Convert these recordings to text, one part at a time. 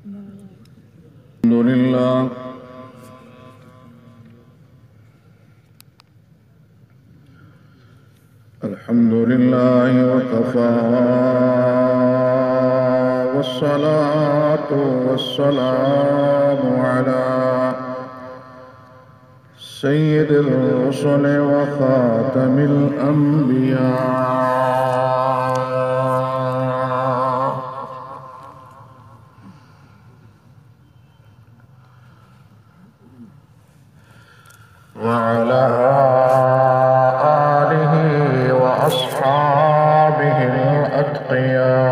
الحمد لله الحمد لله وكفى والصلاة والسلام على سيد الرسل وخاتم الأنبياء وعلى آله وأصحابه الأتقياء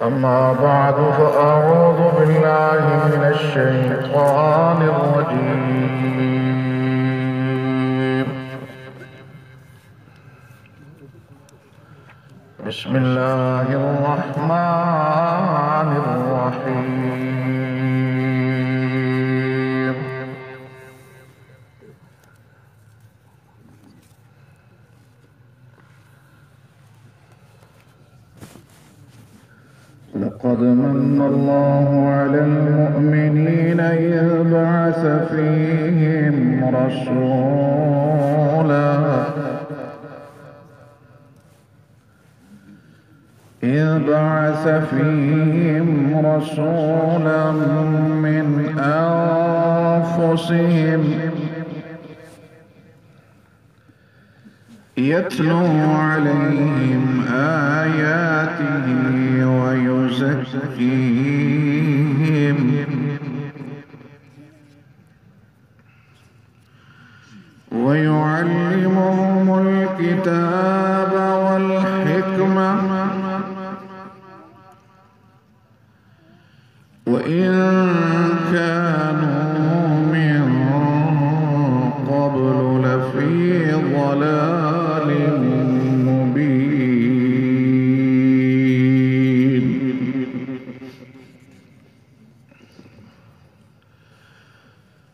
أما بعد فأعوذ بالله من الشيطان الرجيم بسم الله الرحمن الرحيم لقد من الله على المؤمنين إذ بعث فيهم رسولا من أنفسهم يتلو عليهم آياته ويزكيهم ويعلمهم الكتاب والحكمة وإن كانوا من قبل لفي ضلال مبين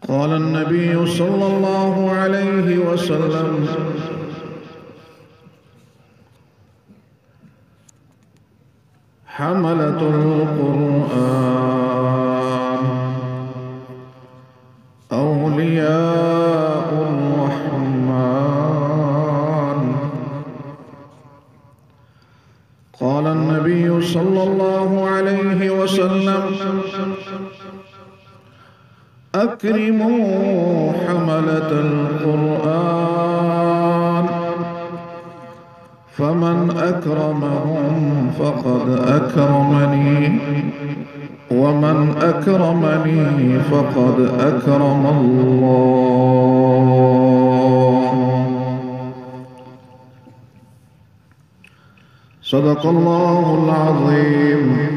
قال النبي صلى الله عليه وسلم حملة القرآن أولياء الرحمن قال النبي صلى الله عليه وسلم أكرموا حملة القرآن فمن أكرمهم فقد أكرمني ومن أكرمني فقد أكرم الله صدق الله العظيم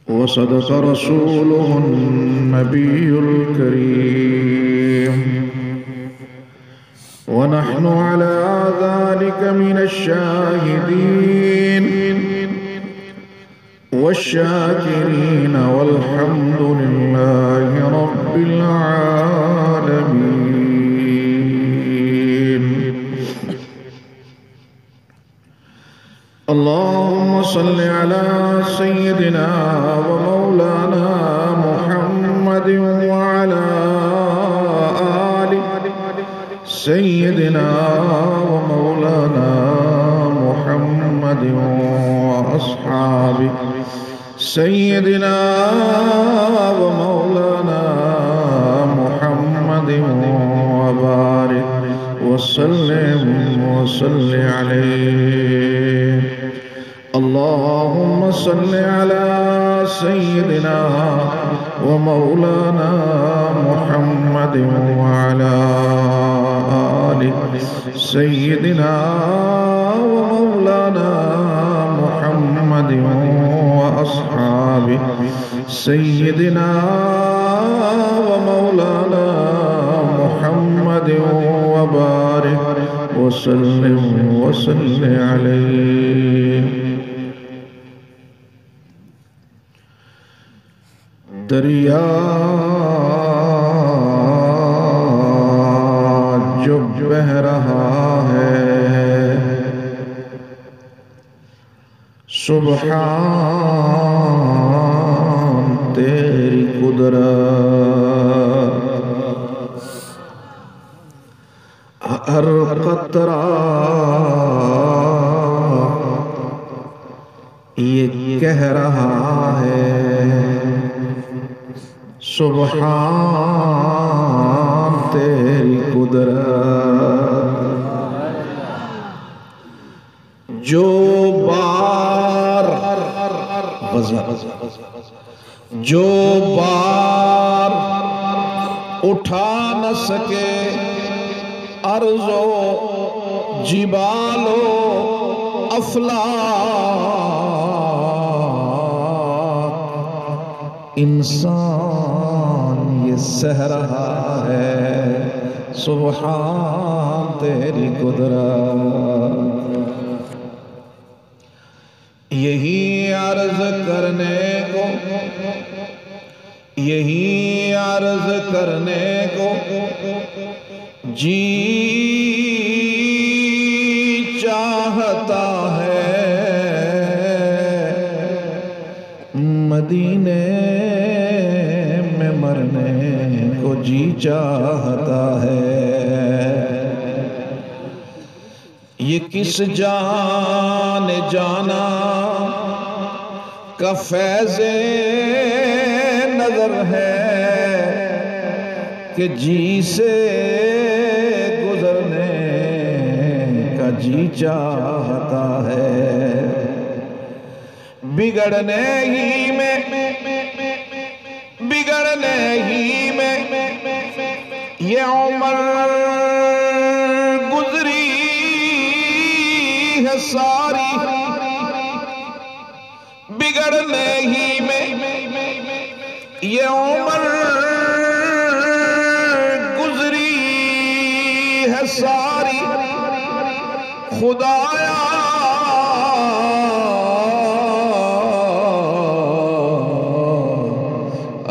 وصدق رسوله النبي الكريم ونحن على ذلك من الشاهدين والشاكرين والحمد لله رب العالمين اللهم صل على سيدنا ومولانا محمد وعلى آل سيدنا ومولانا محمد وأصحابه سيدنا ومولانا محمد وبارك وسلم وصل عليه اللهم صل على سيدنا ومولانا محمد وعلى آل سيدنا ومولانا محمد وأصحابه سيدنا ومولانا محمد وبارك وسلم وصل عليه دریا بہہ رہا ہے۔ سبحان تیری قدرت، ہر قطرہ یہ کہہ رہا ہے سبحان تیری قدرت۔ جو بار جو بار اٹھا نہ سکے ارض و جبال و افلاک، انسان یہ سہ رہا ہے سبحان تیری قدرت۔ یہی عرض کرنے کو، یہی عرض کرنے کو جی چاہتا ہے، مدینے میں مرنے کو جی چاہتا ہے۔ یہ کس جان جانا کا فیض نظر ہے کہ جی سے گزرنے کا جی چاہتا ہے۔ بگڑنے ہی میں بگڑنے ہی میں یہ عمر گزری ہے ساری، بگڑنے ہی میں یہ عمر گزری ہے ساری، خدایا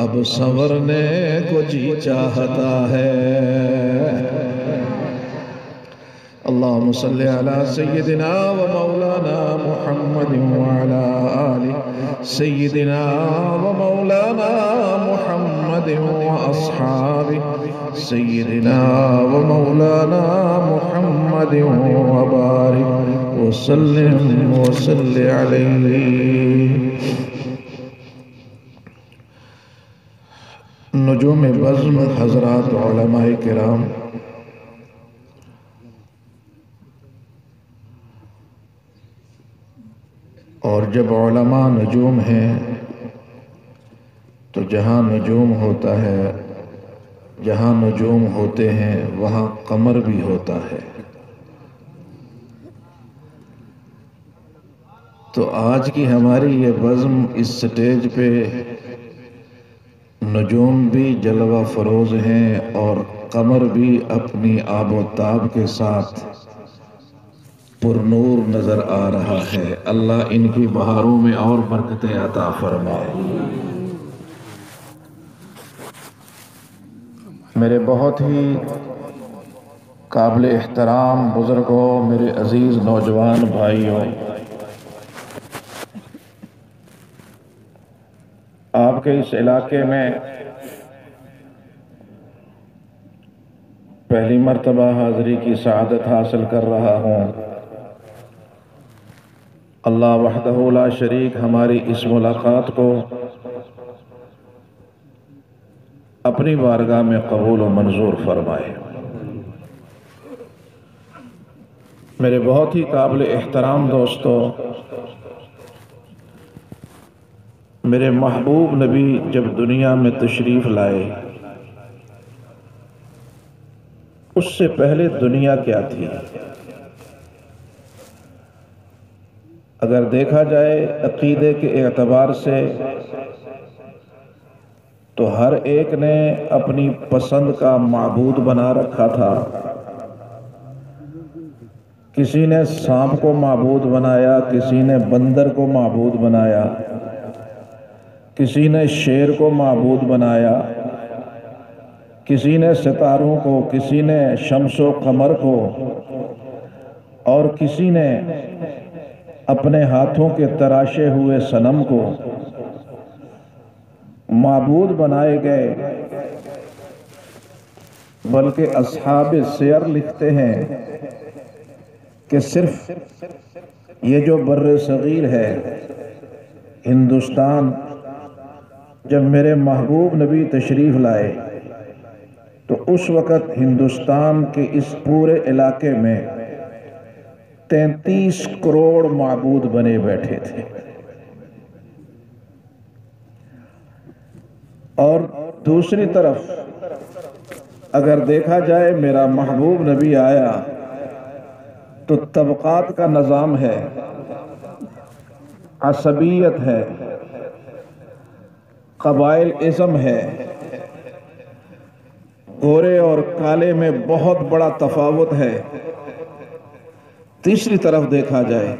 اب سنورنے کو جی چاہتا ہے۔ اللہم صلی علی سیدنا و مولانا محمد وعلا آل سیدنا و مولانا محمد و اصحاب سیدنا و مولانا محمد و بارک وسلم وصلی علیہ۔ نجوم بزم حضرات علماء کرام، اور جب علماء نجوم ہیں تو جہاں نجوم ہوتا ہے، جہاں نجوم ہوتے ہیں وہاں قمر بھی ہوتا ہے۔ تو آج کی ہماری یہ بزم اس سٹیج پہ نجوم بھی جلوہ فروز ہیں اور قمر بھی اپنی آب و تاب کے ساتھ پر نور نظر آ رہا ہے۔ اللہ ان کی بہاروں میں اور برکتیں عطا فرمائے۔ میرے بہت ہی قابل احترام بزرگوں، میرے عزیز نوجوان بھائیوں، آپ کے اس علاقے میں پہلی مرتبہ حاضری کی سعادت حاصل کر رہا ہوں۔ اللہ وحدہ لا شریک ہماری اس ملاقات کو اپنی بارگاہ میں قبول و منظور فرمائے۔ میرے بہت ہی قابل احترام دوستو، میرے محبوب نبی جب دنیا میں تشریف لائے، اس سے پہلے دنیا کیا تھی؟ اگر دیکھا جائے عقیدے کے اعتبار سے تو ہر ایک نے اپنی پسند کا معبود بنا رکھا تھا۔ کسی نے سانپ کو معبود بنایا، کسی نے بندر کو معبود بنایا، کسی نے شیر کو معبود بنایا، کسی نے ستاروں کو، کسی نے شمس و قمر کو، اور کسی نے اپنے ہاتھوں کے تراشے ہوئے صنم کو معبود بنائے گئے۔ بلکہ اصحاب سیر لکھتے ہیں کہ صرف یہ جو بر صغیر ہے ہندوستان، جب میرے محبوب نبی تشریف لائے تو اس وقت ہندوستان کے اس پورے علاقے میں 33 کروڑ معبود بنے بیٹھے تھے۔ اور دوسری طرف اگر دیکھا جائے میرا محبوب نبی آیا تو طبقات کا نظام ہے، عصبیت ہے، قبائل ازم ہے، گورے اور کالے میں بہت بڑا تفاوت ہے۔ تیسری طرف دیکھا جائے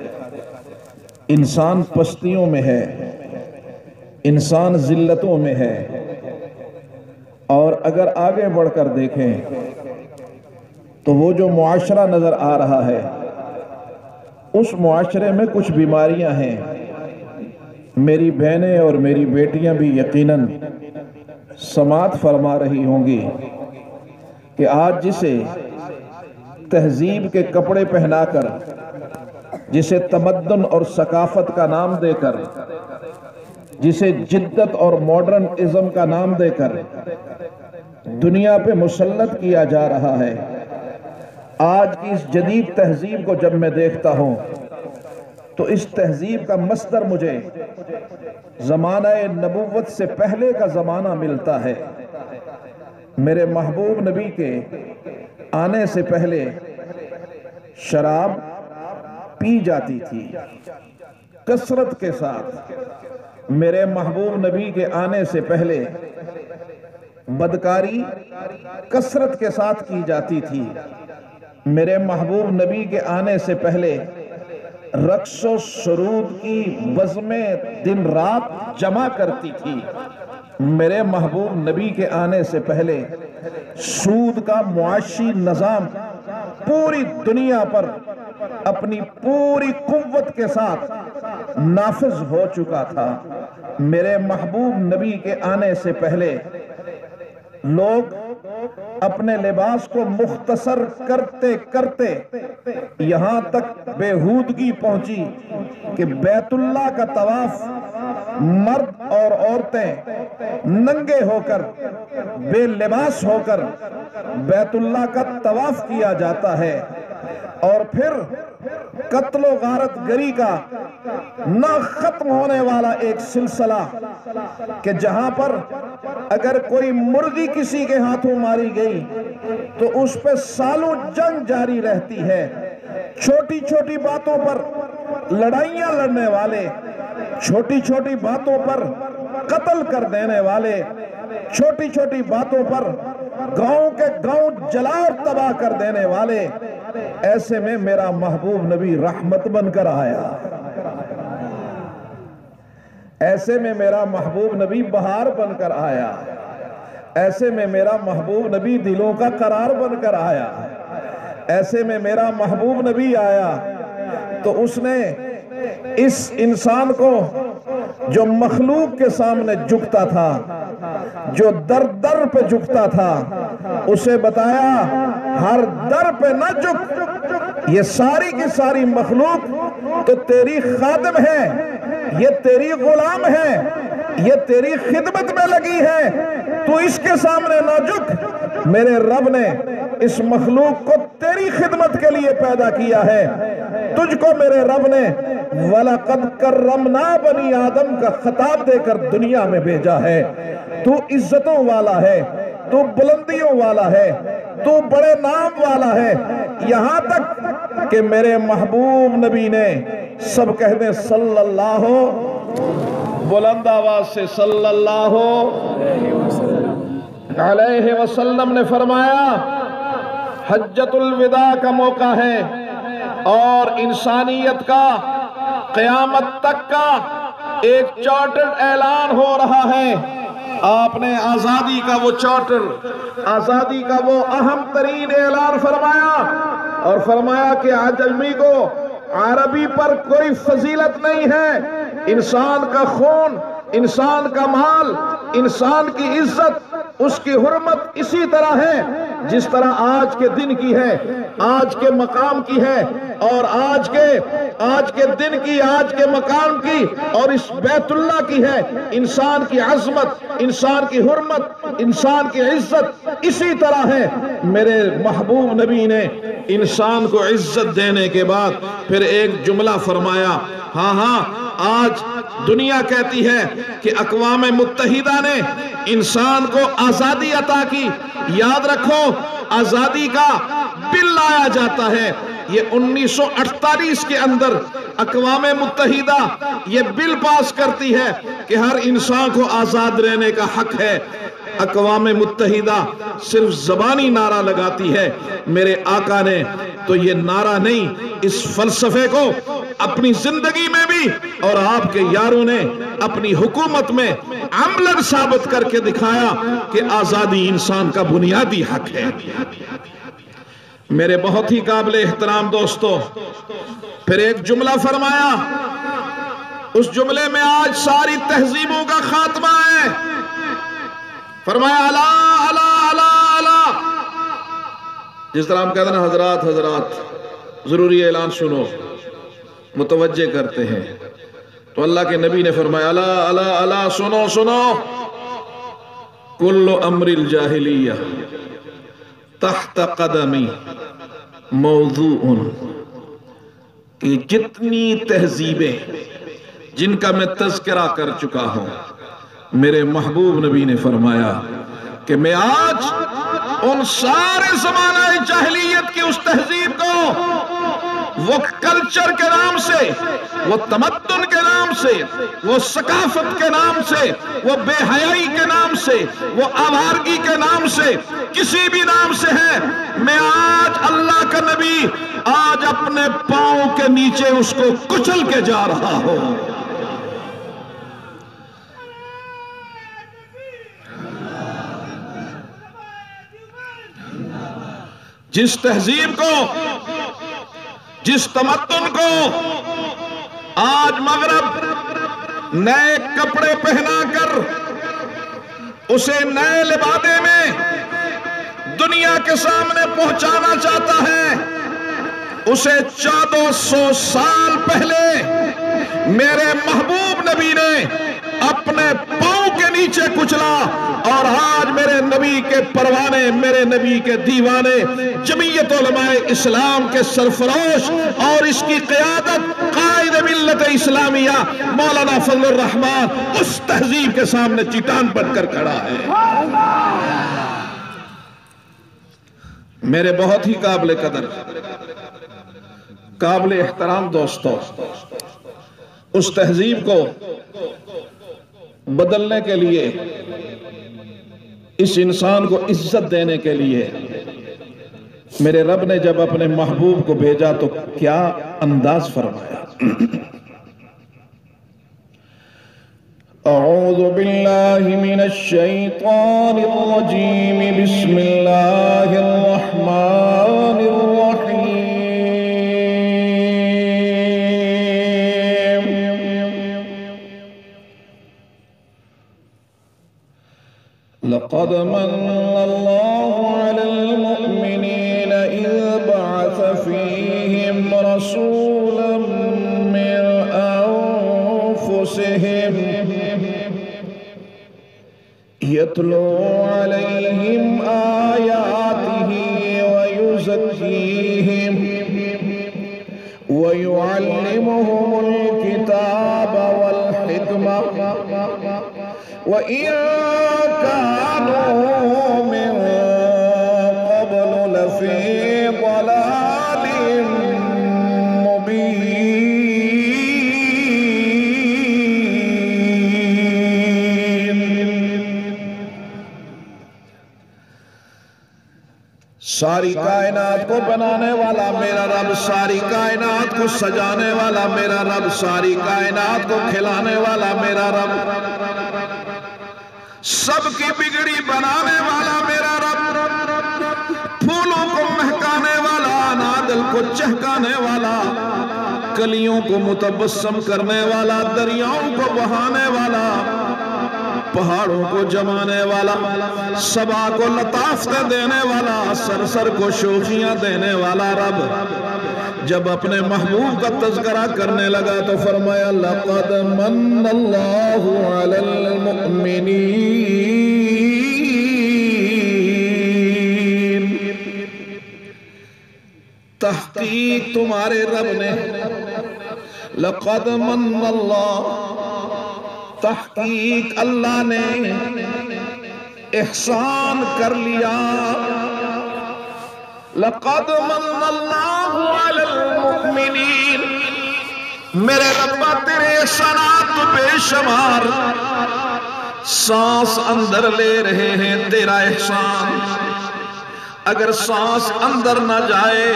انسان پستیوں میں ہے، انسان ذلتوں میں ہے۔ اور اگر آگے بڑھ کر دیکھیں تو وہ جو معاشرہ نظر آ رہا ہے اس معاشرے میں کچھ بیماریاں ہیں۔ میری بہنیں اور میری بیٹیاں بھی یقیناً سماعت فرما رہی ہوں گی کہ آج جسے تہذیب کے کپڑے پہنا کر، جسے تمدن اور ثقافت کا نام دے کر، جسے جدت اور ماڈرن ازم کا نام دے کر دنیا پہ مسلط کیا جا رہا ہے، آج کی اس جدید تہذیب کو جب میں دیکھتا ہوں تو اس تہذیب کا مصدر مجھے زمانہ نبوت سے پہلے کا زمانہ ملتا ہے۔ میرے محبوب نبی کے آنے سے پہلے شراب پی جاتی تھی کثرت کے ساتھ۔ میرے محبوب نبی کے آنے سے پہلے بدکاری کثرت کے ساتھ کی جاتی تھی۔ میرے محبوب نبی کے آنے سے پہلے رقص و سرود کی بزمیں دن رات جمع کرتی تھی۔ میرے محبوب نبی کے آنے سے پہلے سود کا معاشی نظام پوری دنیا پر اپنی پوری قوت کے ساتھ نافذ ہو چکا تھا۔ میرے محبوب نبی کے آنے سے پہلے لوگ اپنے لباس کو مختصر کرتے کرتے یہاں تک بےہودگی پہنچی کہ بیت اللہ کا طواف مرد اور عورتیں ننگے ہو کر، بے لباس ہو کر بیت اللہ کا طواف کیا جاتا ہے۔ اور پھر قتل و غارت گری کا نہ ختم ہونے والا ایک سلسلہ کہ جہاں پر اگر کوئی مرغی کسی کے ہاتھوں ماری گئی تو اس پہ سالوں جنگ جاری رہتی ہے۔ چھوٹی چھوٹی باتوں پر لڑائیاں لڑنے والے، چھوٹی چھوٹی باتوں پر قتل کر دینے والے، چھوٹی چھوٹی باتوں پر گاؤں کے گاؤں جلا اور تباہ کر دینے والے، ایسے میں میرا محبوب نبی رحمت بن کر آیا۔ ایسے میں میرا محبوب نبی بہار بن کر آیا۔ ایسے میں میرا محبوب نبی دلوں کا قرار بن کر آیا۔ ایسے میں میرا محبوب نبی آیا تو اس نے اس انسان کو جو مخلوق کے سامنے جھکتا تھا، جو در در پہ جھکتا تھا، اسے بتایا ہر در پہ نہ جھک، یہ ساری کی ساری مخلوق تو تیری خادم ہے، یہ تیری غلام ہے، یہ تیری خدمت میں لگی ہے، تو اس کے سامنے نہ جھک۔ میرے رب نے اس مخلوق کو تیری خدمت کے لیے پیدا کیا ہے۔ تجھ کو میرے رب نے وَلَقَدْ كَرَّمْنَا بَنِي آدم کا خطاب دے کر دنیا میں بھیجا ہے۔ تو عزتوں والا ہے، تو بلندیوں والا ہے، تو بڑے نام والا ہے، یہاں تک کہ میرے محبوب نبی نے سب کہتے صلی اللہ بلند آواز سے صلی اللہ علیہ وسلم نے فرمایا حجۃ الوداع کا موقع ہے اور انسانیت کا قیامت تک کا ایک چارٹرڈ اعلان ہو رہا ہے آپ نے آزادی کا وہ چارٹر، آزادی کا وہ اہم ترین اعلان فرمایا، اور فرمایا کہ عجمی کو عربی پر کوئی فضیلت نہیں ہے۔ انسان کا خون، انسان کا مال، انسان کی عزت، اس کی حرمت اسی طرح ہے جس طرح آج کے دن کی ہے، آج کے مقام کی ہے، اور آج کے دن کی، آج کے مقام کی اور اس بیت اللہ کی ہے۔ انسان کی عظمت، انسان کی حرمت، انسان کی عزت اسی طرح ہے۔ میرے محبوب نبی نے انسان کو عزت دینے کے بعد پھر ایک جملہ فرمایا، ہاں آج دنیا کہتی ہے کہ اقوام متحدہ نے انسان کو آزادی عطا کی۔ یاد رکھو، آزادی کا بل لایا جاتا ہے۔ یہ 1948 کے اندر اقوام متحدہ یہ بل پاس کرتی ہے کہ ہر انسان کو آزاد رہنے کا حق ہے۔ اقوام متحدہ صرف زبانی نعرہ لگاتی ہے، میرے آقا نے تو یہ نعرہ نہیں، اس فلسفے کو اپنی زندگی میں بھی اور آپ کے یاروں نے اپنی حکومت میں عملاً ثابت کر کے دکھایا کہ آزادی انسان کا بنیادی حق ہے۔ میرے بہت ہی قابل احترام دوستو، پھر ایک جملہ فرمایا، اس جملے میں آج ساری تہذیبوں کا خاتمہ ہے۔ فرمایا اللہ اللہ اللہ اللہ، جس طرح ہم کہتے ہیں نا حضرات حضرات ضروری اعلان سنو، متوجہ کرتے ہیں، تو اللہ کے نبی نے فرمایا اللہ اللہ اللہ، سنو سنو، کل امر الجاہلیہ تحت قدمی موضوع، کہ جتنی تہذیبیں جن کا میں تذکرہ کر چکا ہوں، میرے محبوب نبی نے فرمایا کہ میں آج ان سارے زمانہ جاہلیت کی اس تہذیب کو، وہ کلچر کے نام سے، وہ تمدن کے نام سے، وہ ثقافت کے نام سے، وہ بے حیائی کے نام سے، وہ آوارگی کے نام سے، کسی بھی نام سے ہے، میں آج اللہ کا نبی آج اپنے پاؤں کے نیچے اس کو کچل کے جا رہا ہوں۔ جس تہذیب کو، جس تمدن کو آج مغرب نئے کپڑے پہنا کر اسے نئے لبادے میں دنیا کے سامنے پہنچانا چاہتا ہے، اسے 1400 سال پہلے میرے محبوب نبی نے اپنے پاؤں کے نیچے کچلا، اور آج میرے نبی کے پروانے، میرے نبی کے دیوانے، جمعیت علماء اسلام کے سرفروش اور اس کی قیادت قائد ملت اسلامیہ مولانا فضل الرحمان اس تہذیب کے سامنے چٹان بن کر کھڑا ہے۔ میرے بہت ہی قابل قدر، قابل احترام دوستو، اس تہذیب کو بدلنے کے لیے، اس انسان کو عزت دینے کے لیے میرے رب نے جب اپنے محبوب کو بھیجا تو کیا انداز فرمایا۔ اعوذ باللہ من الشیطان الرجیم، بسم اللہ الرحمن الرحیم۔ لقد من الله على المؤمنين إذ بعث فيهم رسولا من أنفسهم يتلو عليهم آياته ويزكيهم ويعلمهم الكتاب والحكمة وإن كانوا من قبل لفي ضلال مبين۔ ساری کائنات کو بنانے والا میرا رب، ساری کائنات کو سجانے والا میرا رب، ساری کائنات کو کھلانے والا میرا رب، سب کی بگڑی بنانے والا میرا رب، پھولوں کو مہکانے والا، نادل کو چہکانے والا، کلیوں کو متبسم کرنے والا، دریاؤں کو بہانے والا، پہاڑوں کو جمانے والا، صبا کو لطافتیں دینے والا، سرسر کو شوخیاں دینے والا رب جب اپنے محبوب کا تذکرہ کرنے لگا تو فرمایا لَقَدْ مَنَّ اللَّهُ عَلَى الْمُؤْمِنِينَ، تحقیق تمہارے رب نے، لَقَدْ مَنَّ اللَّهُ، تحقیق اللہ نے احسان کر لیا، لَقَدْ مَنَّ اللَّهُ عَلَى الْمُؤْمِنِينَ، میرے ربا تیرے احسانات تو بے شمار، سانس اندر لے رہے ہیں تیرا احسان، اگر سانس اندر نہ جائے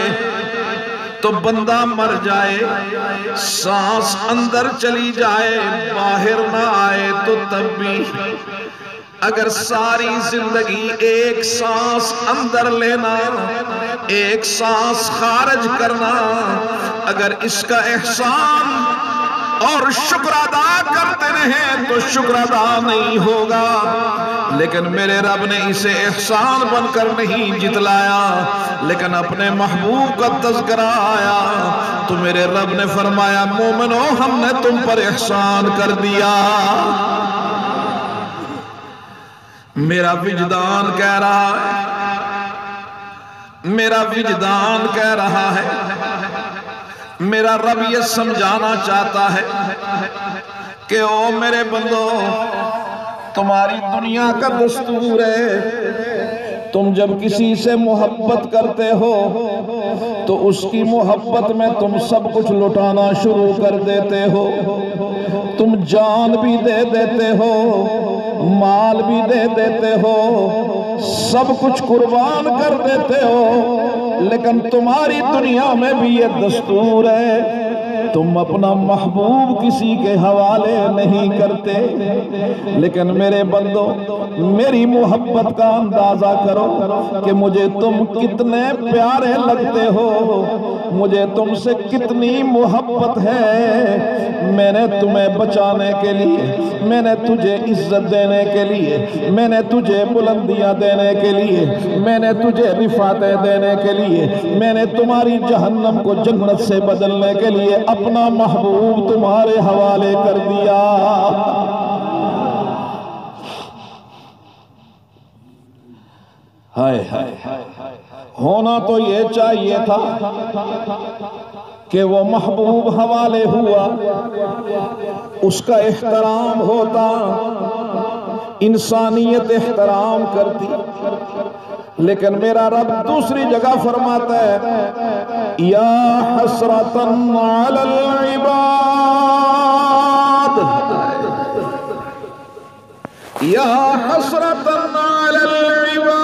تو بندہ مر جائے، سانس اندر چلی جائے باہر نہ آئے تو تب بھی، اگر ساری زندگی ایک سانس اندر لینا ایک سانس خارج کرنا، اگر اس کا احسان اور شکر ادا کرتے رہیں تو شکر ادا نہیں ہوگا، لیکن میرے رب نے اسے احسان بن کر نہیں جتلایا، لیکن اپنے محبوب کا تذکرہ آیا تو میرے رب نے فرمایا مومنو ہم نے تم پر احسان کر دیا۔ میرا وجدان کہہ رہا ہے، میرا وجدان کہہ رہا ہے، میرا رب یہ سمجھانا چاہتا ہے کہ او میرے بندو، تمہاری دنیا کا دستور ہے، تم جب کسی سے محبت کرتے ہو تو اس کی محبت میں تم سب کچھ لٹانا شروع کر دیتے ہو، تم جان بھی دے دیتے ہو، مال بھی دے دیتے ہو، سب کچھ قربان کر دیتے ہو، لیکن تمہاری دنیا میں بھی یہ دستور ہے تم اپنا محبوب کسی کے حوالے نہیں کرتے، لیکن میرے بندو میری محبت کا اندازہ کرو کہ مجھے تم کتنے پیارے لگتے ہو، مجھے تم سے کتنی محبت ہے، میں نے تمہیں بچانے کے لیے، میں نے تجھے عزت دینے کے لیے، میں نے تجھے بلندیاں دینے کے لیے، میں نے تجھے رفعتیں دینے کے لیے، میں نے تمہاری جہنم کو جنت سے بدلنے کے لیے اپنا محبوب تمہارے حوالے کر دیا۔ ہائے ہائے، ہونا تو یہ چاہیے تھا کہ وہ محبوب حوالے ہوا، اس کا احترام ہوتا، انسانیت احترام کرتی، لیکن میرا رب دوسری جگہ فرماتا ہے یا حسرتاً علی العباد، یا حسرتاً علی العباد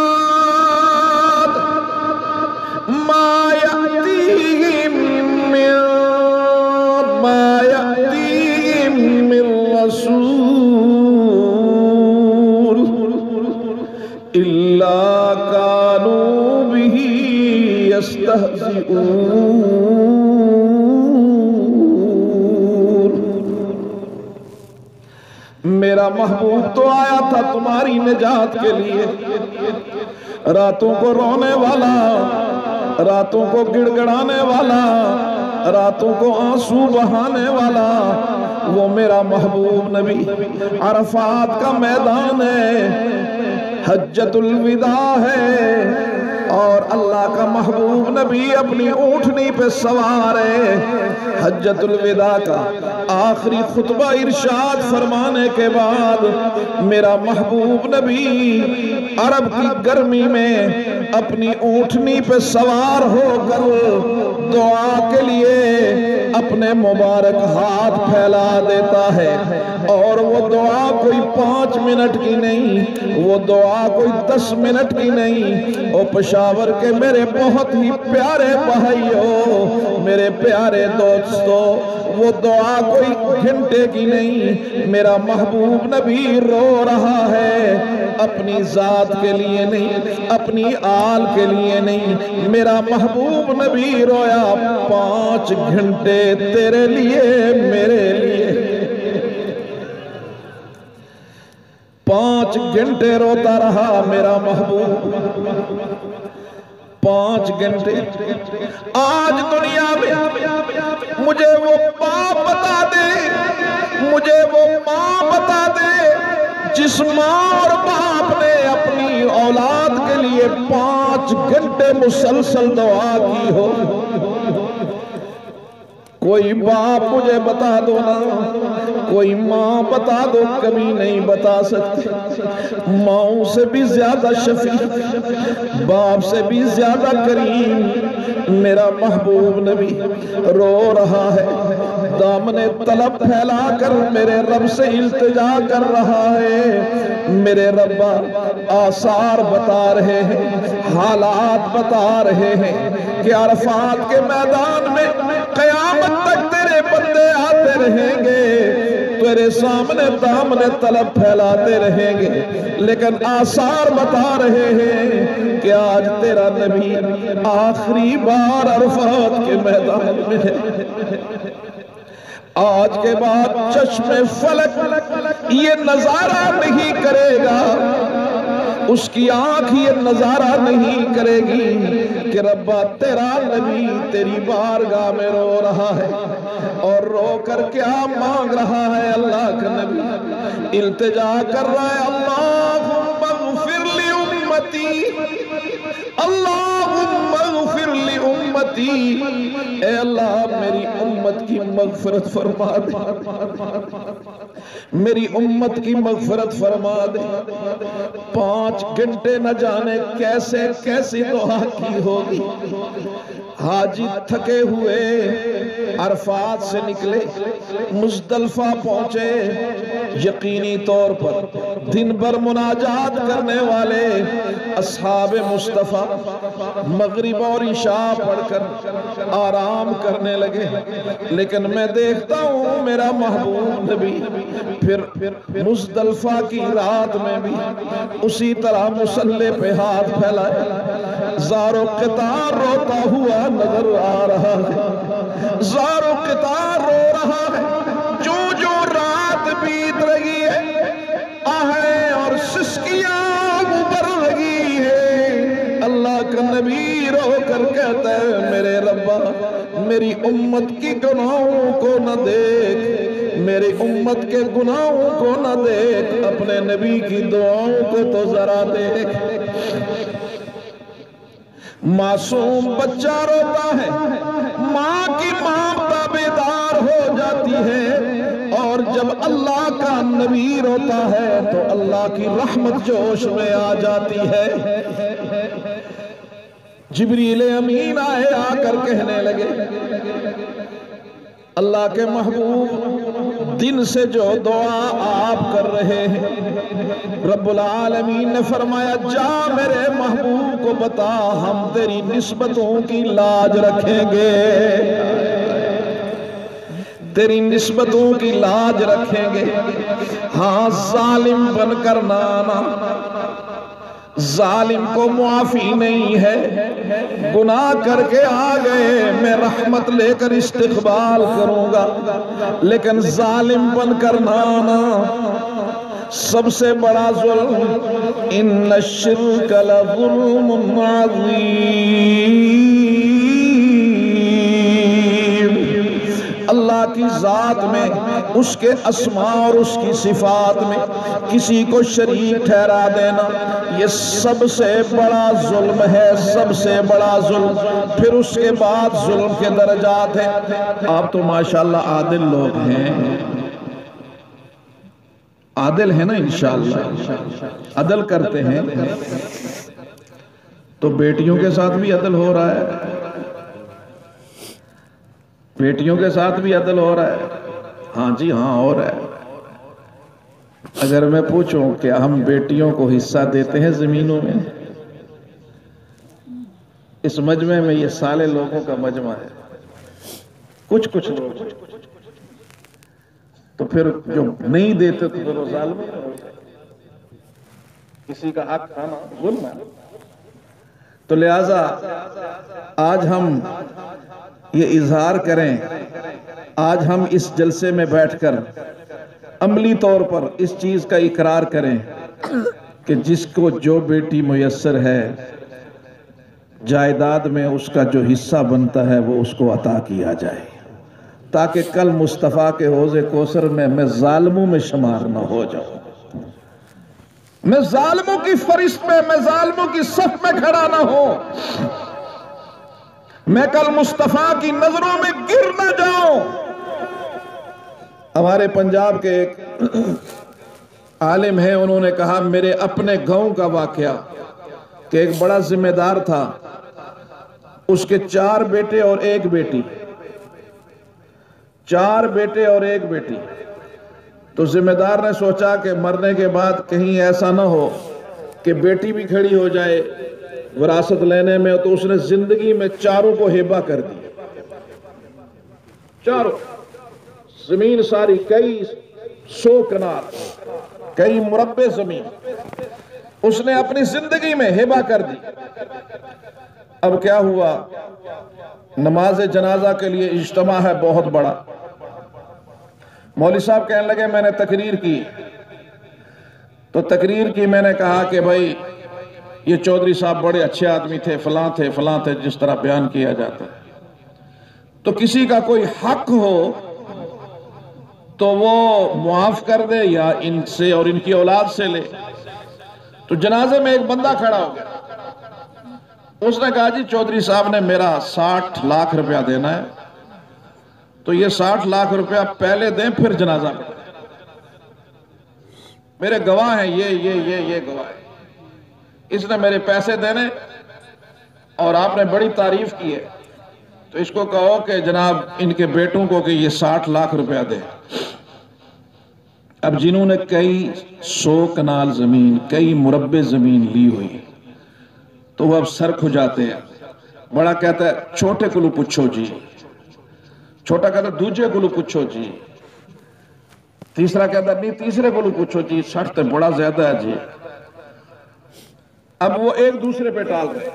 ما یأتیہم من رسول الا کانوا بہ یستہزئون۔ میرا محبوب تو آیا تھا تمہاری نجات کے لیے، راتوں کو رونے والا، راتوں کو گڑ گڑانے والا، راتوں کو آنسو بہانے والا، وہ میرا محبوب نبی عرفات کا میدان ہے، حجۃ الوداع ہے، اور اللہ کا محبوب نبی اپنی اونٹنی پہ سوار ہے، حجۃ الوداع کا آخری خطبہ ارشاد فرمانے کے بعد میرا محبوب نبی عرب کی گرمی میں اپنی اونٹنی پہ سوار ہو کر دعا کے لیے اپنے مبارک ہاتھ پھیلا دیتا ہے، اور وہ دعا کوئی 5 منٹ کی نہیں، وہ دعا کوئی 10 منٹ کی نہیں، وہ پشاور کے میرے بہت ہی پیارے بھائیوں، میرے پیارے دوستوں، وہ دعا کوئی گھنٹے کی نہیں۔ میرا محبوب نبی رو رہا ہے، اپنی ذات کے لیے نہیں، اپنی آل کے لیے نہیں، میرا محبوب نبی رویا 5 گھنٹے تیرے لیے، میرے لیے 5 گھنٹے روتا رہا میرا محبوب، 5 گھنٹے۔ آج دنیا میں مجھے وہ باپ بتا دے، مجھے وہ ماں بتا دے جس ماں اور باپ نے اپنی اولاد کے لیے 5 گھنٹے مسلسل دعا کی ہو۔ کوئی باپ مجھے بتا دو نا، کوئی ماں بتا دو، کبھی نہیں بتا سکتے۔ ماں سے بھی زیادہ شفیع، باپ سے بھی زیادہ کریم میرا محبوب نبی رو رہا ہے، دامن طلب پھیلا کر میرے رب سے التجا کر رہا ہے۔ میرے ربا آثار بتا رہے ہیں، حالات بتا رہے ہیں کہ عرفات کے میدان میں قیامت تک تیرے بندے آتے رہیں گے، تیرے سامنے دامن طلب پھیلاتے رہیں گے، لیکن آثار بتا رہے ہیں کہ آج تیرا نبی آخری بار عرفات کے میدان میں ہے۔ آج کے بعد چشم فلک یہ نظارہ نہیں کرے گا، اس کی آنکھ یہ نظارہ نہیں کرے گی کہ ربا تیرا نبی تیری بارگاہ میں رو رہا ہے، اور رو کر کیا مانگ رہا ہے؟ اللہ کا نبی التجا کر رہا ہے، اللہم اغفر لی امتی، اللہم اغفر لی امتی، اے اللہ میری امت کی مغفرت فرما دے، میری امت کی مغفرت فرما دے۔ 5 گھنٹے نہ جانے کیسے کیسی دعا کی ہوگی۔ حاجی تھکے ہوئے عرفات سے نکلے، مزدلفہ پہنچے، یقینی طور پر دن بھر مناجات کرنے والے اصحاب مصطفیٰ مغرب اور عشاء پڑھ کر آرام کرنے لگے، لیکن میں دیکھتا ہوں میرا محبوب نبی پھر مزدلفہ کی رات میں بھی اسی طرح مصلی پہ ہاتھ پھیلائے، زار و قطار روتا ہوا نظر آ رہا ہے، زار و قطار رو رہا ہے۔ جو جو رات بیت رہی ہے، آہیں اور سسکیاں ابھر رہی ہے، اللہ کا نبی رو کر کہتا ہے میرے ربا میری امت کی گناہوں کو نہ دیکھ، میری امت کے گناہوں کو نہ دیکھ، اپنے نبی کی دعاؤں کو تو ذرا دیکھ۔ معصوم بچہ روتا ہے، ماں کی مامتا بیدار ہو جاتی ہے، اور جب اللہ کا نبی روتا ہے تو اللہ کی رحمت جوش میں آ جاتی ہے۔ جبریل امین آئے، آ کر کہنے لگے اللہ کے محبوب دن سے جو دعا آپ کر رہے ہیں، رب العالمین نے فرمایا جا میرے محبوب کو بتا ہم تیری نسبتوں کی لاج رکھیں گے، تیری نسبتوں کی لاج رکھیں گے۔ ہاں ظالم بن کر نہ آنا، ظالم کو معافی نہیں ہے، گناہ کر کے آ گئے میں رحمت لے کر استقبال کروں گا، لیکن ظالم بن کر نہ آنا۔ سب سے بڑا ظلم ان الشرک لظلم عظیم، اللہ کی ذات میں، اس کے اسماء اور اس کی صفات میں کسی کو شریک ٹھہرا دینا یہ سب سے بڑا ظلم ہے، سب سے بڑا ظلم۔ پھر اس کے بعد ظلم کے درجات ہیں۔ آپ تو ماشاءاللہ عادل لوگ ہیں، عادل ہیں نا انشاءاللہ، عدل کرتے ہیں، تو بیٹیوں کے ساتھ بھی عدل ہو رہا ہے، بیٹیوں کے ساتھ بھی عدل ہو رہا ہے؟ ہاں جی ہاں ہو رہا ہے۔ اگر میں پوچھوں کہ ہم بیٹیوں کو حصہ دیتے ہیں زمینوں میں؟ اس مجمع میں یہ سالے لوگوں کا مجمع ہے، کچھ لوگ، تو پھر جو نہیں دیتے تو پھر وہ ظالم ہی ہو گئے۔ کسی کا حق کھانا ظلم ہے۔ تو لہذا آج ہم یہ اظہار کریں، آج ہم اس جلسے میں بیٹھ کر عملی طور پر اس چیز کا اقرار کریں کہ جس کو جو بیٹی میسر ہے، جائیداد میں اس کا جو حصہ بنتا ہے وہ اس کو عطا کیا جائے، تاکہ کل مصطفیٰ کے حوض کوثر میں ظالموں میں شمار نہ ہو جاؤں، میں ظالموں کی فہرست میں ظالموں کی صف میں کھڑا نہ ہوں، میں کل مصطفیٰ کی نظروں میں گر نہ جاؤں۔ ہمارے پنجاب کے ایک عالم ہیں، انہوں نے کہا میرے اپنے گاؤں کا واقعہ کہ ایک بڑا ذمہ دار تھا، اس کے 4 بیٹے اور 1 بیٹی، 4 بیٹے اور 1 بیٹی۔ تو ذمہ دار نے سوچا کہ مرنے کے بعد کہیں ایسا نہ ہو کہ بیٹی بھی کھڑی ہو جائے وراثت لینے میں، تو اس نے زندگی میں 4 کو ہبہ کر دی، 4 زمین ساری، کئی 100 کنال، کئی مربع زمین اس نے اپنی زندگی میں ہبہ کر دی۔ اب کیا ہوا؟ نماز جنازہ کے لیے اجتماع ہے بہت بڑا۔ مولوی صاحب کہنے لگے میں نے تقریر کی، تو تقریر کی، میں نے کہا کہ بھائی یہ چودھری صاحب بڑے اچھے آدمی تھے، فلاں تھے، جس طرح بیان کیا جاتا ہے، تو کسی کا کوئی حق ہو تو وہ معاف کر دے یا ان سے اور ان کی اولاد سے لے۔ تو جنازے میں ایک بندہ کھڑا ہو گیا، اس نے کہا جی چودھری صاحب نے میرا 60 لاکھ روپیہ دینا ہے، تو یہ 60 لاکھ روپیہ پہلے دیں پھر جنازہ پڑھیں، میرے گواہ ہیں، یہ گواہ ہے، اس نے میرے پیسے دینے اور آپ نے بڑی تعریف کی ہے، تو اس کو کہو کہ جناب ان کے بیٹوں کو کہ یہ 60 لاکھ روپیہ دے۔ اب جنہوں نے کئی 100 کنال زمین، کئی مربع زمین لی ہوئی، تو وہ اب سر کھجاتے ہیں، بڑا کہتا ہے چھوٹے کو پوچھو جی، چھوٹا کہتا ہے دوجے کو پوچھو جی، تیسرا کہتا ہے نہیں تیسرے کو پوچھو جی، 60 تے بڑا زیادہ ہے جی۔ اب وہ ایک دوسرے پہ ٹال رہے،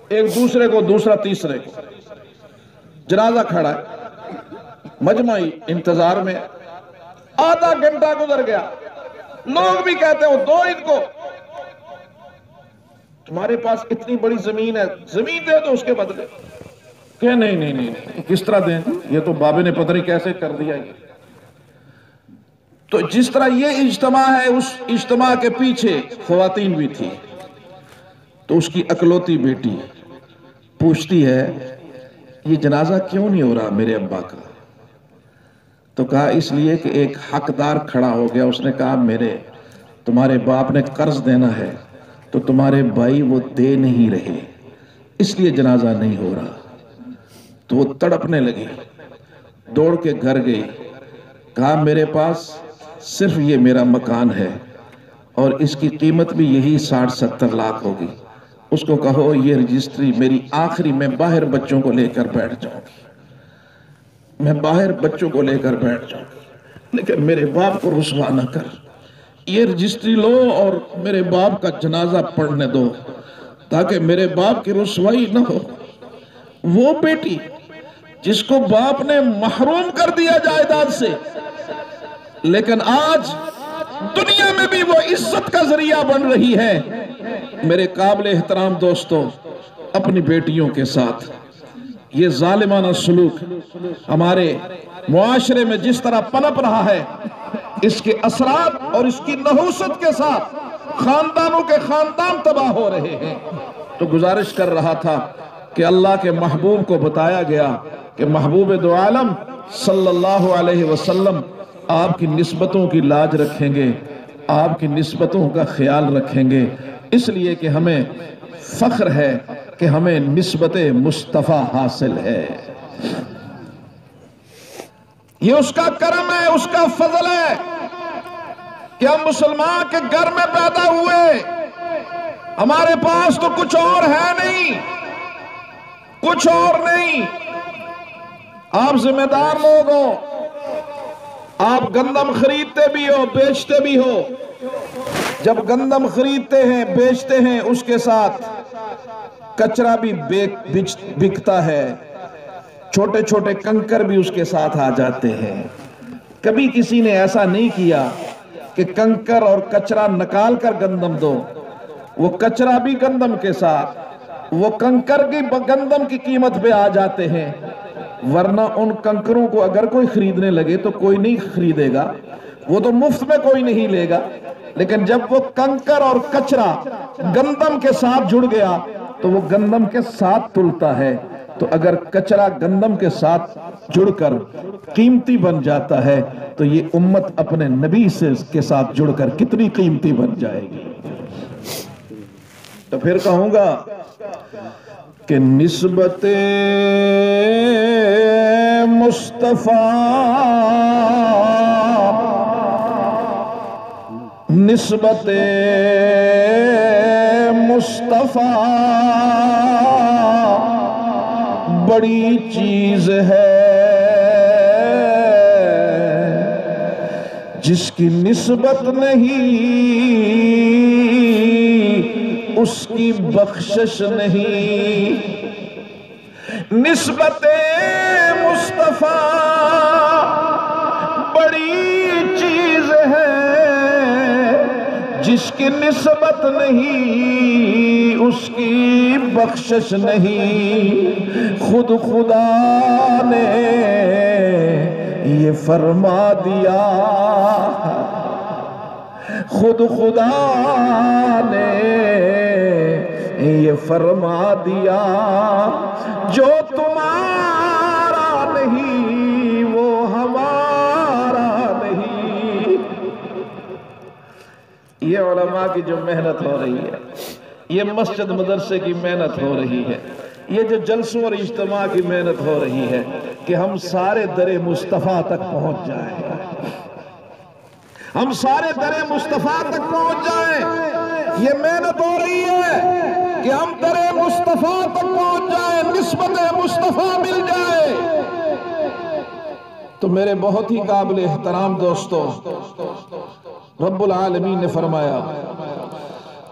ایک دوسرے کو، دوسرا تیسرے کو۔ جنازہ کھڑا ہے، مجمعی انتظار میں، آدھا گھنٹہ گزر گیا، لوگ بھی کہتے ہیں وہ دو ان کو، تمہارے پاس اتنی بڑی زمین ہے، زمین دے دو اس کے بدلے۔ کہ نہیں، کس طرح دیں، یہ تو بابے نے پتہ نہیں کیسے کر دیا یہ۔ تو جس طرح یہ اجتماع ہے، اس اجتماع کے پیچھے خواتین بھی تھی، تو اس کی اکلوتی بیٹی پوچھتی ہے یہ جنازہ کیوں نہیں ہو رہا میرے ابا کا؟ تو کہا اس لیے کہ ایک حقدار کھڑا ہو گیا، اس نے کہا تمہارے باپ نے قرض دینا ہے تو تمہارے بھائی وہ دے نہیں رہے، اس لیے جنازہ نہیں ہو رہا۔ تو وہ تڑپنے لگی، دوڑ کے گھر گئی، کہا میرے پاس صرف یہ میرا مکان ہے اور اس کی قیمت بھی یہی 60-70 لاکھ ہوگی، اس کو کہو یہ رجسٹری میری آخری، میں باہر بچوں کو لے کر بیٹھ جاؤں گی، میں باہر بچوں کو لے کر بیٹھ جاؤں گی، لیکن میرے باپ کو رسوا نہ کر، یہ رجسٹری لو اور میرے باپ کا جنازہ پڑھنے دو تاکہ میرے باپ کی رسوائی نہ ہو۔ وہ بیٹی جس کو باپ نے محروم کر دیا جائیداد سے، لیکن آج دنیا میں بھی وہ عزت کا ذریعہ بن رہی ہے۔ میرے قابل احترام دوستو، اپنی بیٹیوں کے ساتھ یہ ظالمانہ سلوک ہمارے معاشرے میں جس طرح پنپ رہا ہے، اس کے اثرات اور اس کی نحوست کے ساتھ خاندانوں کے خاندان تباہ ہو رہے ہیں۔ تو گزارش کر رہا تھا کہ اللہ کے محبوب کو بتایا گیا کہ محبوب دو عالم صلی اللہ علیہ وسلم آپ کی نسبتوں کی لاج رکھیں گے، آپ کی نسبتوں کا خیال رکھیں گے، اس لیے کہ ہمیں فخر ہے کہ ہمیں نسبت مصطفیٰ حاصل ہے۔ یہ اس کا کرم ہے، اس کا فضل ہے کہ ہم مسلمان کے گھر میں پیدا ہوئے. ہمارے پاس تو کچھ اور ہے نہیں، کچھ اور نہیں. آپ ذمہ دار لوگ ہو، آپ گندم خریدتے بھی ہو، بیچتے بھی ہو. جب گندم خریدتے ہیں بیچتے ہیں، اس کے ساتھ کچرا بھی بکتا ہے، چھوٹے چھوٹے کنکر بھی اس کے ساتھ آ جاتے ہیں. کبھی کسی نے ایسا نہیں کیا کہ کنکر اور کچرا نکال کر گندم دو. وہ کچرا بھی گندم کے ساتھ، وہ کنکر بھی گندم کی قیمت پہ آ جاتے ہیں. ورنہ ان کنکروں کو اگر کوئی خریدنے لگے تو کوئی نہیں خریدے گا، وہ تو مفت میں کوئی نہیں لے گا. لیکن جب وہ کنکر اور کچرا گندم کے ساتھ جڑ گیا تو وہ گندم کے ساتھ تلتا ہے. تو اگر کچرا گندم کے ساتھ جڑ کر قیمتی بن جاتا ہے تو یہ امت اپنے نبی کے ساتھ جڑ کر کتنی قیمتی بن جائے گی. تو پھر کہوں گا کہ نسبت مصطفیٰ، نسبت مصطفیٰ بڑی چیز ہے. جس کی نسبت نہیں اس کی بخشش نہیں. نسبت مصطفیٰ بڑی چیز ہے، جس کی نسبت نہیں اس کی بخشش نہیں. خود خدا نے یہ فرما دیا، خود خدا نے یہ فرما دیا، جو تمہارا نہیں وہ ہمارا نہیں. یہ علماء کی جو محنت ہو رہی ہے، یہ مسجد مدرسے کی محنت ہو رہی ہے، یہ جو جلسوں اور اجتماع کی محنت ہو رہی ہے کہ ہم سارے در مصطفیٰ تک پہنچ جائیں، ہم سارے در مصطفیٰ تک پہنچ جائیں. یہ محنت ہو رہی ہے کہ ہم در مصطفیٰ تک پہنچ جائیں، نسبت مصطفیٰ مل جائے. تو میرے بہت ہی قابل احترام دوستو، رب العالمین نے فرمایا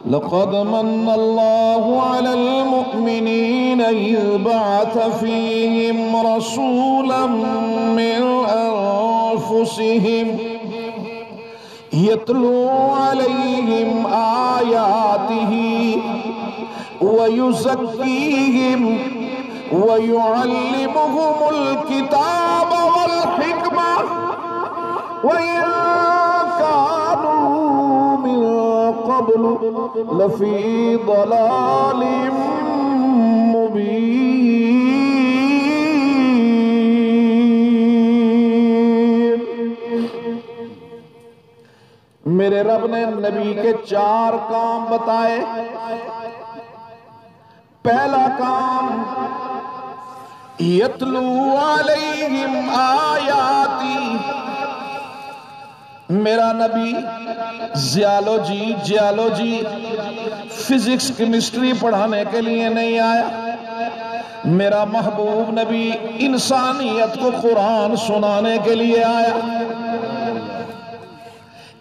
لَقَدْ مَنَّ اللَّهُ عَلَى الْمُؤْمِنِينَ إِذْ بَعَثَ فِيهِمْ رَسُولًا مِّنْ أَنفُسِهِمْ يَتْلُو عَلَيْهِمْ آيَاتِهِ وَيُزَكِّيهِمْ وَيُعَلِّمُهُمُ الْكِتَابَ وَالْحِكْمَةَ وَإِن كَانُوا مِن قَبْلُ لَفِي ضَلَالٍ مُبِينٍ. میرے رب نے نبی کے 4 کام بتائے. پہلا کام یتلو علیہم آیاتی. میرا نبی جیالوجی فزکس کیمسٹری پڑھانے کے لیے نہیں آیا. میرا محبوب نبی انسانیت کو قرآن سنانے کے لیے آیا.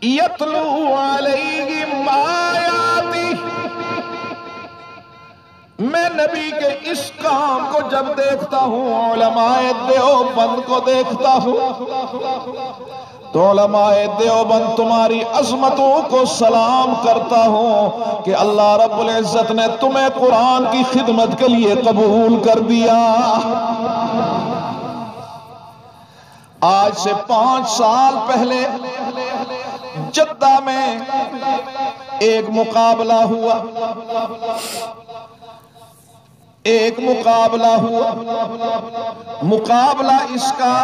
یتلو علیہم آیاتی. میں نبی کے اس کام کو جب دیکھتا ہوں، علماء دیوبند کو دیکھتا ہوں، تو علماء دیوبند تمہاری عظمتوں کو سلام کرتا ہوں کہ اللہ رب العزت نے تمہیں قرآن کی خدمت کے لیے قبول کر دیا. آج سے 5 سال پہلے جدہ میں ایک مقابلہ ہوا. مقابلہ اس کا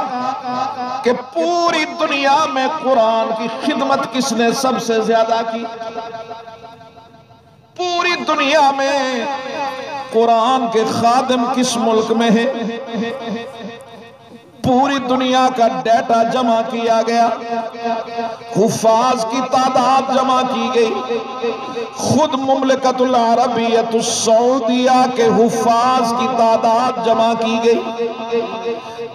کہ پوری دنیا میں قرآن کی خدمت کس نے سب سے زیادہ کی. پوری دنیا میں قرآن کے خادم کس ملک میں ہیں. پوری دنیا کا ڈیٹا جمع کیا گیا، حفاظ کی تعداد جمع کی گئی، خود مملکت العربیت السعودیہ کے حفاظ کی تعداد جمع کی گئی۔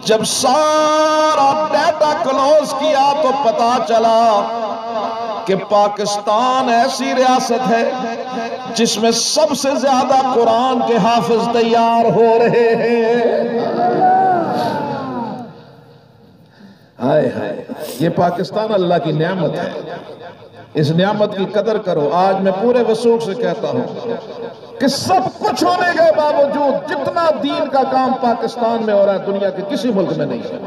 جب سارا ڈیٹا کلوز کیا تو پتا چلا کہ پاکستان ایسی ریاست ہے جس میں سب سے زیادہ قرآن کے حافظ تیار ہو رہے ہیں۔ ہائے ہائے، یہ پاکستان اللہ کی نعمت ہے، اس نعمت کی قدر کرو۔ آج میں پورے وثوق سے کہتا ہوں کہ سب کچھ ہونے کے باوجود جتنا دین کا کام پاکستان میں ہو رہا ہے دنیا کے کسی ملک میں نہیں ہے۔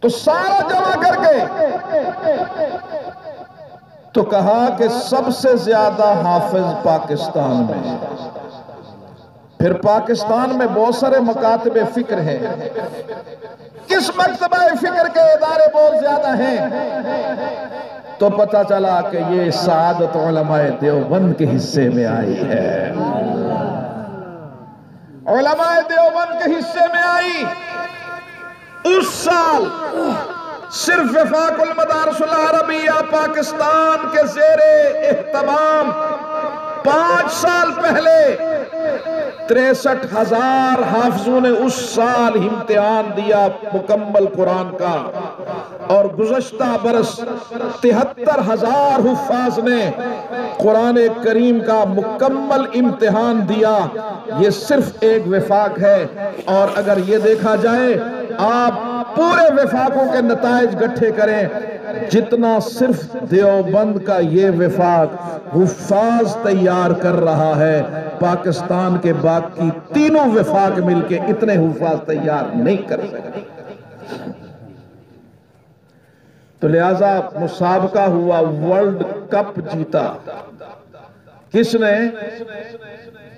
تو سارا جمع کر کے تو کہا کہ سب سے زیادہ حافظ پاکستان میں۔ پھر پاکستان میں بہت سارے مکاتب فکر ہیں، کس مکتبہ فکر کے ادارے بہت زیادہ ہیں؟ تو پتہ چلا کہ یہ سعادت علماء دیوبند کے حصے میں آئی ہے، علماء دیوبند کے حصے میں آئی۔ اس سال صرف وفاق المدارس العربیہ پاکستان کے زیر اہتمام 5 سال پہلے 63,000 حافظوں نے اس سال امتحان دیا مکمل قرآن کا، اور گزشتہ برس 73,000 حفاظ نے قرآن کریم کا مکمل امتحان دیا۔ یہ صرف ایک وفاق ہے، اور اگر یہ دیکھا جائے آپ پورے وفاقوں کے نتائج گٹھے کریں، جتنا صرف دیوبند کا یہ وفاق حفاظ تیار کر رہا ہے، پاکستان کے باقی تینوں وفاق مل کے اتنے حفاظ تیار نہیں کر سکتے۔ تو لہذا مسابقہ ہوا، ورلڈ کپ جیتا کس نے؟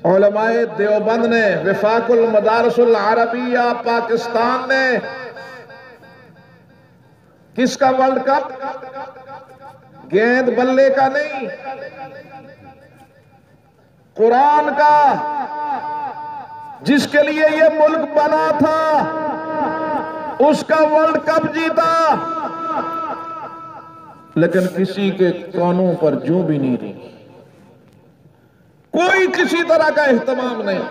علماء دیوبند نے، وفاق المدارس العربیہ پاکستان نے۔ کس کا ورلڈ کپ؟ گیند بلے کا نہیں، قرآن کا، جس کے لیے یہ ملک بنا تھا، اس کا ورلڈ کپ جیتا۔ لیکن کسی کے کانوں پر جوں بھی نہیں رہی، کوئی کسی طرح کا اہتمام نہیں۔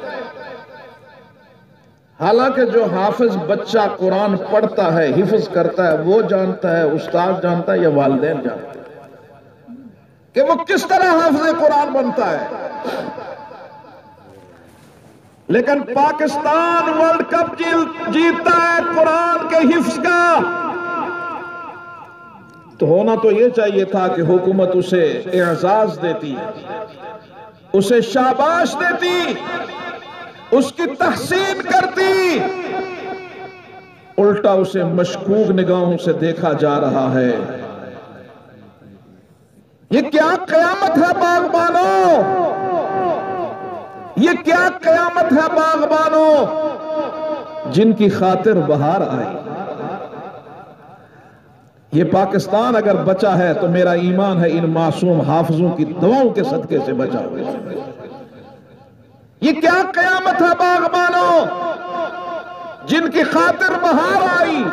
حالانکہ جو حافظ بچہ قرآن پڑھتا ہے، حفظ کرتا ہے، وہ جانتا ہے، استاد جانتا ہے یا والدین جانتا ہے کہ وہ کس طرح حافظ قرآن بنتا ہے۔ لیکن پاکستان ورلڈ کپ جیتتا ہے قرآن کے حفظ کا، تو ہونا تو یہ چاہیے تھا کہ حکومت اسے اعزاز دیتی، اسے شاباش دیتی، اس کی تحسین کرتی۔ الٹا اسے مشکوک نگاہوں سے دیکھا جا رہا ہے۔ یہ کیا قیامت ہے باغبانوں، یہ کیا قیامت ہے باغبانوں جن کی خاطر بہار آئی۔ یہ پاکستان اگر بچا ہے تو میرا ایمان ہے ان معصوم حافظوں کی دعاؤں کے صدقے سے بچا ہوئے۔ یہ کیا قیامت ہے باغبانوں جن کی خاطر بہار آئی۔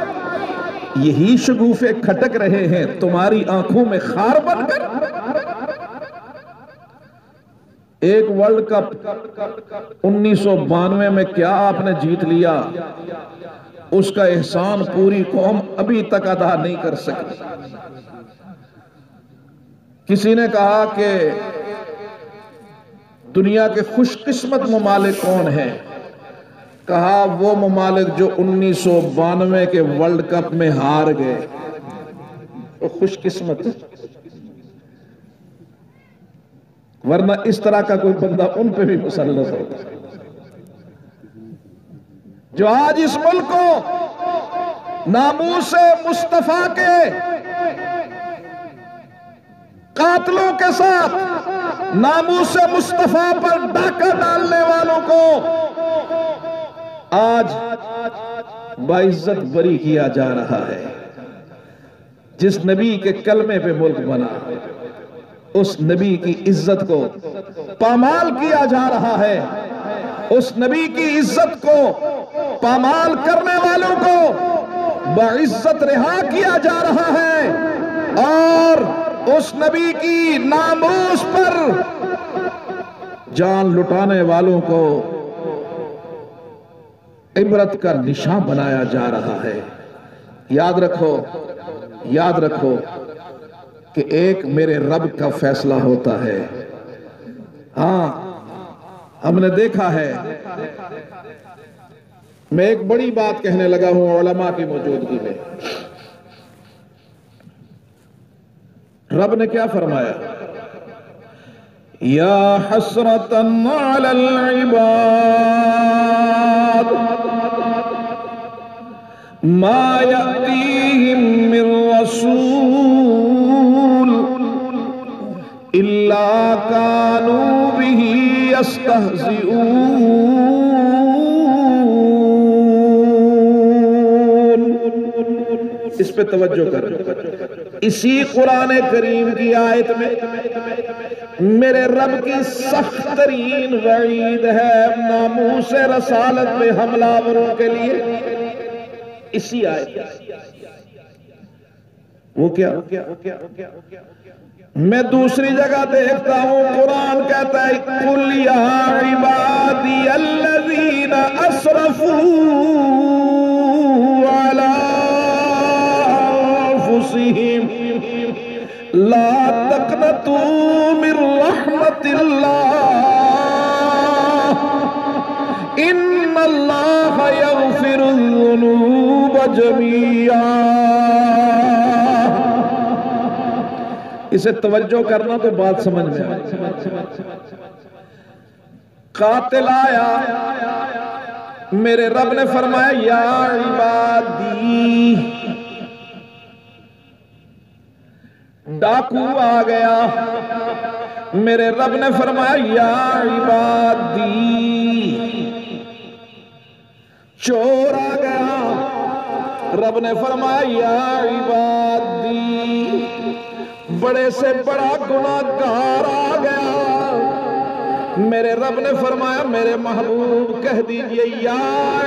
یہی شگوفے کھٹک رہے ہیں تمہاری آنکھوں میں خار بن کر۔ ایک ورلڈ کپ 1992 میں کیا آپ نے جیت لیا، اس کا احسان پوری قوم ابھی تک ادا نہیں کر سکی۔ کسی نے کہا کہ دنیا کے خوش قسمت ممالک کون ہیں؟ کہا وہ ممالک جو 1992 کے ورلڈ کپ میں ہار گئے، وہ خوش قسمت، ورنہ اس طرح کا کوئی بندہ ان پہ بھی مسلط ہوگا۔ جو آج اس ملک کو ناموس مصطفیٰ کے قاتلوں کے ساتھ ناموس مصطفیٰ پر ڈاکہ ڈالنے والوں کو آج باعزت بری کیا جا رہا ہے۔ جس نبی کے کلمے پہ ملک بنا، اس نبی کی عزت کو پامال کیا جا رہا ہے، اس نبی کی عزت کو پامال کرنے والوں کو بعزت رہا کیا جا رہا ہے اور اس نبی کی ناموس پر جان لٹانے والوں کو عبرت کا نشان بنایا جا رہا ہے۔ یاد رکھو کہ ایک میرے رب کا فیصلہ ہوتا ہے۔ ہاں، ہم نے دیکھا ہے، میں ایک بڑی بات کہنے لگا ہوں علماء کی موجودگی میں۔ رب نے کیا فرمایا؟ یا حسرتاً علی العباد ما یأتیہم من رسول الا کانوا بہ یستہزئون۔ اس پہ توجہ کر، اسی قرآن کریم کی آیت میں میرے رب کی سخت ترین وعید ہے ناموس رسالت میں حملہ آوروں کے لیے۔ اسی آیت وہ کیا؟ میں دوسری جگہ دیکھتا ہوں قرآن کہتا ہے قُلْ يَا عِبَادِيَ الَّذِينَ أَسْرَفُوا عَلَىٰ أَنفُسِهِمْ لَا تَقْنَطُوا مِن رَحْمَةِ اللَّهِ إِنَّ اللَّهَ يَغْفِرُ الذُّنُوبَ جَمِيعًا۔ اسے توجہ کرنا تو بات سمجھ میں آئی۔ قاتل آیا، میرے رب نے فرمایا یا عبادی۔ ڈاکو آ گیا، میرے رب نے فرمایا یا عبادی۔ چور آ گیا، رب نے فرمایا یا عبادی۔ بڑے سے بڑا گناہگار آ گیا، میرے رب نے فرمایا میرے محبوب کہہ دیجئے یا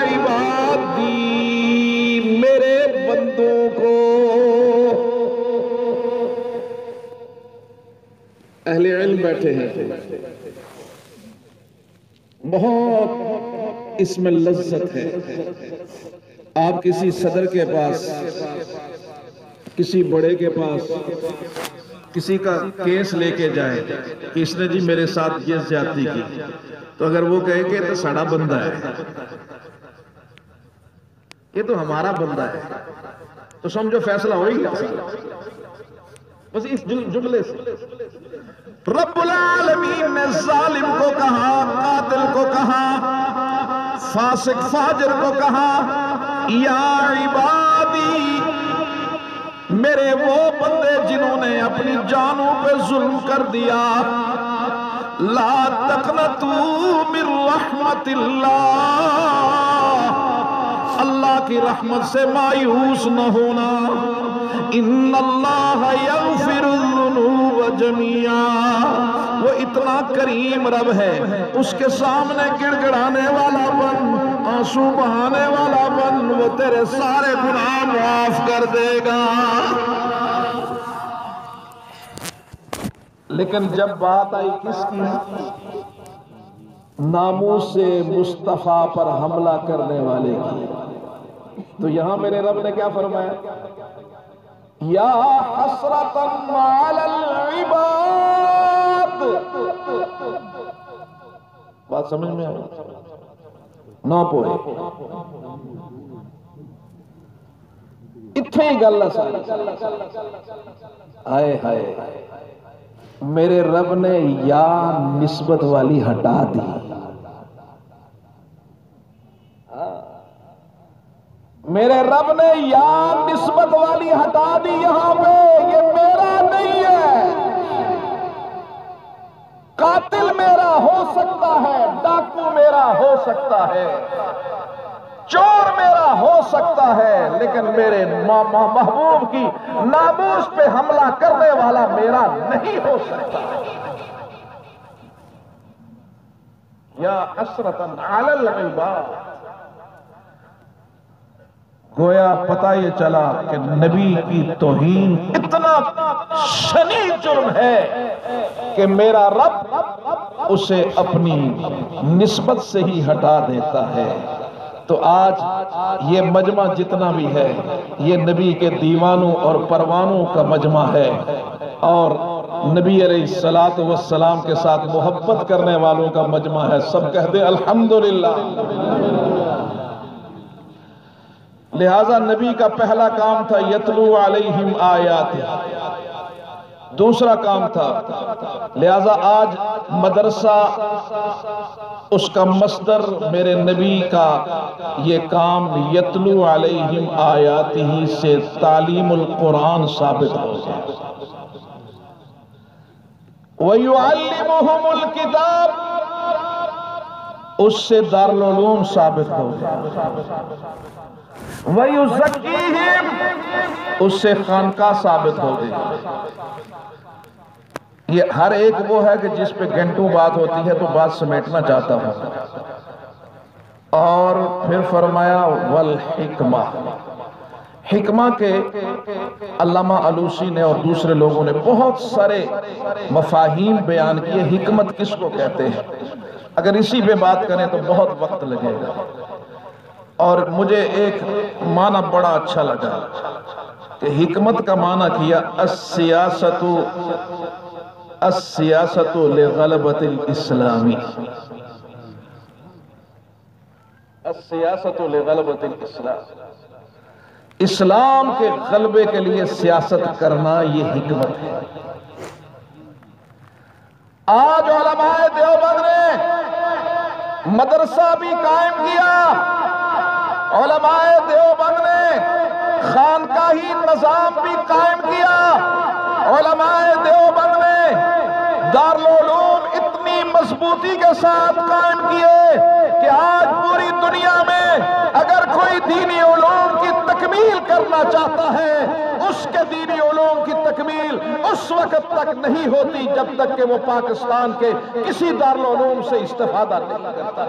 عبادی، میرے بندوں کو۔ اہل علم بیٹھے ہیں، بہت اس میں لذت ہے۔ آپ کسی صدر کے پاس، کسی بڑے کے پاس کسی کا کیس لے کے جائے کہ اس نے جی میرے ساتھ یہ زیادتی کی، تو اگر وہ کہے کہ تو سڑا بندہ ہے، یہ تو ہمارا بندہ ہے، تو سمجھو فیصلہ ہو ہی گیا بس اس جملے سے۔ رب العالمین نے ظالم کو کہا، قاتل کو کہا، فاسق فاجر کو کہا یا عبادی، میرے وہ بندے جنہوں نے اپنی جانوں پہ ظلم کر دیا، لا تقنطوا من رحمت اللہ، اللہ کی رحمت سے مایوس نہ ہونا، ان اللہ یغفر الذنوب جميعا، وہ اتنا کریم رب ہے، اس کے سامنے گڑ گڑانے والا بن، آنسو بہانے والا بن، وہ تیرے سارے گناہ معاف کر دے گا۔ لیکن جب بات آئی کس کی؟ ناموس سے مصطفیٰ پر حملہ کرنے والے کی، تو یہاں میرے رب نے کیا فرمایا؟ یا حسرتاً علی العباد۔ بات سمجھ میں آئی؟ نہ پوئے اتھے ہی گل ساری۔ آئے ہائے، میرے رب نے یا نسبت والی ہٹا دی۔ میرے رب نے یا نسبت والی ہٹا دی یہاں پہ، یہ میرا نہیں ہے۔ قاتل میرا ہو سکتا ہے، ڈاکو میرا ہو سکتا ہے، چور میرا ہو سکتا ہے، لیکن میرے محبوب کی ناموس پہ حملہ کرنے والا میرا نہیں ہو سکتا۔ یا حسرتاً علی العباد، گویا پتہ یہ چلا کہ نبی کی توہین اتنا شنیع جرم ہے کہ میرا رب اسے اپنی نسبت سے ہی ہٹا دیتا ہے۔ تو آج یہ مجمع جتنا بھی ہے یہ نبی کے دیوانوں اور پروانوں کا مجمع ہے، اور نبی علیہ السلام کے ساتھ محبت کرنے والوں کا مجمع ہے۔ سب کہہ دیں الحمدللہ۔ لہذا نبی کا پہلا کام تھا یتلو علیہم آیات، دوسرا کام تھا، لہذا آج مدرسہ اس کا مصدر میرے نبی کا یہ کام یتلو علیہم آیاتہ سے تعلیم القرآن ثابت ہو گیا، وَيُعَلِّمُهُمُ الْكِتَابِ اس سے دارالعلوم ثابت ہو گیا، وَيُزَكِّيهِمْ اس سے خانقاہ ثابت ہو گئی۔ یہ ہر ایک وہ ہے کہ جس پہ گھنٹوں بات ہوتی ہے تو بات سمیٹنا چاہتا ہوں۔ اور پھر فرمایا والحکمہ، حکمہ کے علامہ علوسی نے اور دوسرے لوگوں نے بہت سارے مفاہیم بیان کیے، حکمت کس کو کہتے ہیں، اگر اسی پہ بات کریں تو بہت وقت لگے گا۔ اور مجھے ایک معنی بڑا اچھا لگا کہ حکمت کا معنی کیا السیاست لغلبۃ الاسلامی، السیاست لغلبۃ الاسلام، اسلام کے غلبے کے لیے سیاست کرنا یہ حکمت ہے۔ آج علماء دیوبند نے مدرسہ بھی قائم کیا، علماء دیوبند نے خانقاہی نظام بھی قائم کیا، علماء دیوبند نے دارالعلوم اتنی مضبوطی کے ساتھ قائم کیے کہ آج پوری دنیا میں اگر کوئی دینی علوم کی تکمیل کرنا چاہتا ہے، اس کے دینی علوم کی تکمیل اس وقت تک نہیں ہوتی جب تک کہ وہ پاکستان کے کسی دارالعلوم سے استفادہ نہیں کرتا۔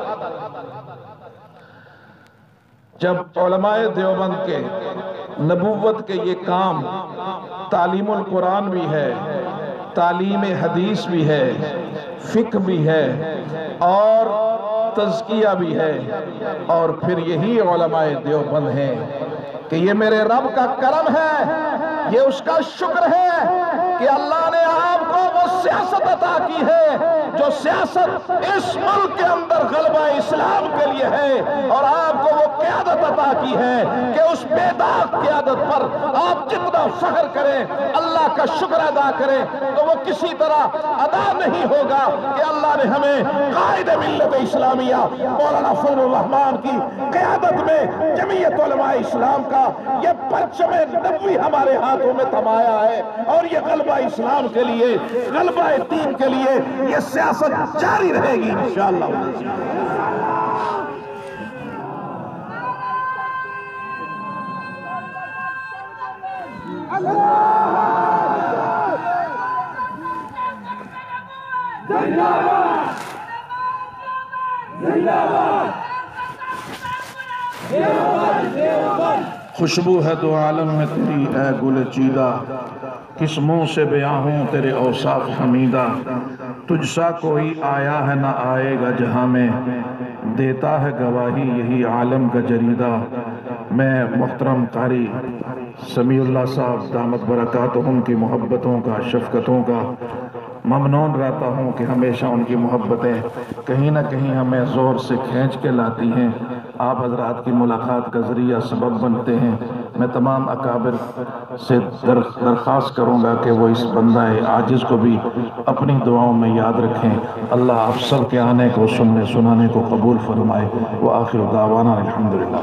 جب علماء دیوبند کے نبوت کے یہ کام تعلیم القرآن بھی ہے، تعلیم حدیث بھی ہے، فقہ بھی ہے اور تزکیہ بھی ہے، اور پھر یہی علماء دیوبند ہیں کہ یہ میرے رب کا کرم ہے، یہ اس کا شکر ہے کہ اللہ نے آپ کو وہ سیاست عطا کی ہے جو سیاست اس ملک کے اندر غلبہ اسلام کے لیے ہے، اور آپ کو وہ قیادت عطا کی ہے کہ اس بے داغ قیادت پر آپ جتنا فخر کریں، اللہ کا شکر ادا کریں تو وہ کسی طرح ادا نہیں ہوگا کہ اللہ نے ہمیں قائد ملت اسلامیہ مولانا فضل الرحمان کی قیادت میں جمعیت علماء اسلام کا یہ پرچم نبوی ہمارے ہاتھوں میں تھمایا ہے، اور یہ غلبہ اسلام کے لیے، غلبہ دین کے لیے یہ سیاست جاری رہے گی انشاءاللہ۔ خوشبو ہے دو عالم میں تیری اے گل چیدہ، کس منہ سے بیاں ہوں تیرے اوصاف حمیدہ، تجھ سا کوئی آیا ہے نہ آئے گا جہاں میں، دیتا ہے گواہی یہی عالم کا جریدہ۔ میں محترم قاری سمیع اللہ صاحب دامت برکاتہم کی محبتوں کا، شفقتوں کا ممنون رہتا ہوں کہ ہمیشہ ان کی محبتیں کہیں نہ کہیں ہمیں زور سے کھینچ کے لاتی ہیں، آپ حضرات کی ملاقات کا ذریعہ سبب بنتے ہیں۔ میں تمام اکابر سے درخواست کروں گا کہ وہ اس بندہ عاجز کو بھی اپنی دعاؤں میں یاد رکھیں۔ اللہ آپ سب کے آنے کو، سننے سنانے کو قبول فرمائے۔ وآخر دعوانا الحمدللہ۔